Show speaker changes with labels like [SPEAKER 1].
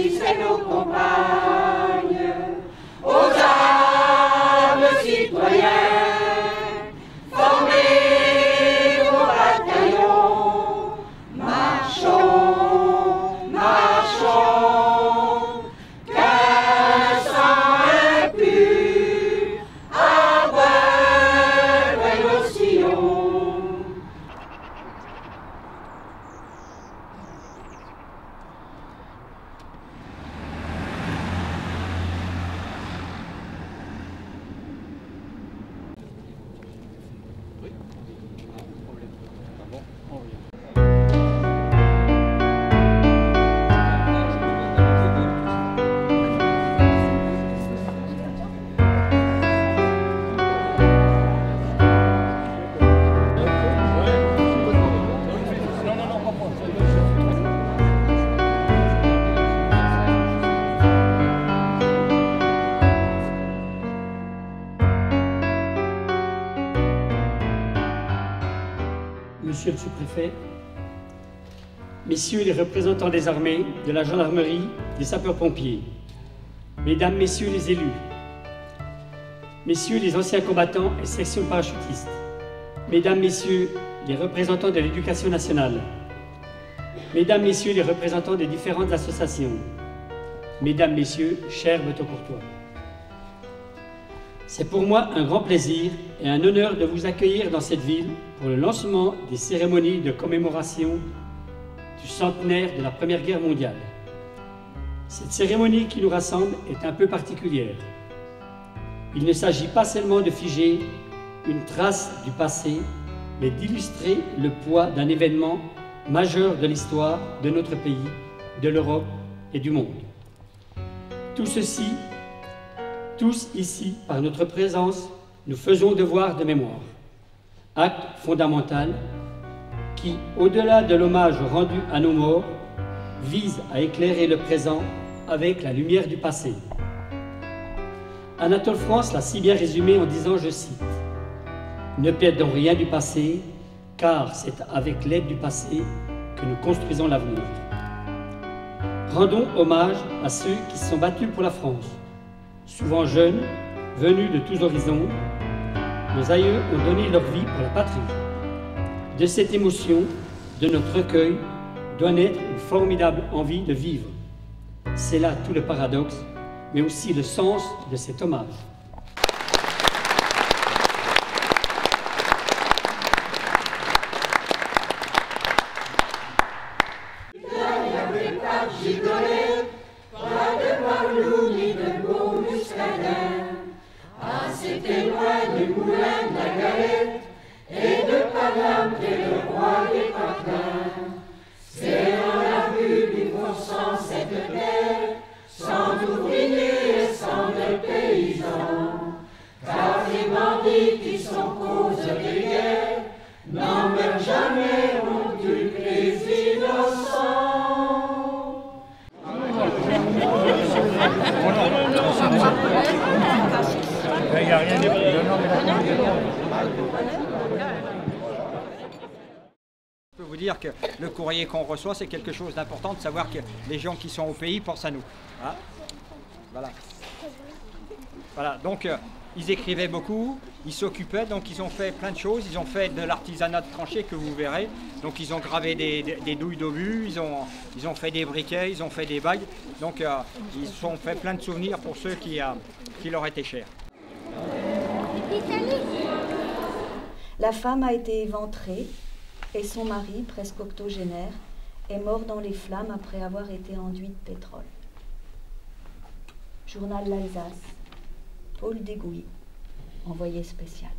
[SPEAKER 1] fils et nos compagnes, aux armes citoyennes, formés au bataillon, marchons, marchons, qu'un sang impur abreuve nos sillons.
[SPEAKER 2] Monsieur le sous-préfet, messieurs les représentants des armées, de la gendarmerie, des sapeurs-pompiers, mesdames, messieurs les élus, messieurs les anciens combattants et sections parachutistes, mesdames, messieurs les représentants de l'éducation nationale, mesdames, messieurs les représentants des différentes associations, mesdames, messieurs, chers Betaucourtois. C'est pour moi un grand plaisir et un honneur de vous accueillir dans cette ville pour le lancement des cérémonies de commémoration du centenaire de la Première Guerre mondiale. Cette cérémonie qui nous rassemble est un peu particulière. Il ne s'agit pas seulement de figer une trace du passé, mais d'illustrer le poids d'un événement majeur de l'histoire de notre pays, de l'Europe et du monde. Tout ceci, tous ici, par notre présence, nous faisons devoir de mémoire. Acte fondamental qui, au-delà de l'hommage rendu à nos morts, vise à éclairer le présent avec la lumière du passé. Anatole France l'a si bien résumé en disant, je cite, « Ne perdons rien du passé, car c'est avec l'aide du passé que nous construisons l'avenir. » Rendons hommage à ceux qui se sont battus pour la France. Souvent jeunes, venus de tous horizons, nos aïeux ont donné leur vie pour la patrie. De cette émotion, de notre recueil, doit naître une formidable envie de vivre. C'est là tout le paradoxe, mais aussi le sens de cet hommage.
[SPEAKER 1] C'était loin du moulin de la galette et de Paname et le roi des patelins. C'est dans la rue du bon sang cette terre, sans ouvriers et sans de paysans, car les bandits qui sont cause des guerres n'en meurent jamais, ont tué les innocents.
[SPEAKER 3] Il n'y a rien de... Je peux vous dire que le courrier qu'on reçoit, c'est quelque chose d'important de savoir que les gens qui sont au pays pensent à nous. Hein? Voilà. Voilà, donc ils écrivaient beaucoup, ils s'occupaient, donc ils ont fait plein de choses. Ils ont fait de l'artisanat de tranchées que vous verrez. Donc ils ont gravé des douilles d'obus, ils ont fait des briquets, ils ont fait des bagues. Donc ils ont fait plein de souvenirs pour ceux qui leur étaient chers.
[SPEAKER 4] La femme a été éventrée et son mari, presque octogénaire, est mort dans les flammes après avoir été enduit de pétrole. Journal l'Alsace, Paul Dégouy, envoyé spécial.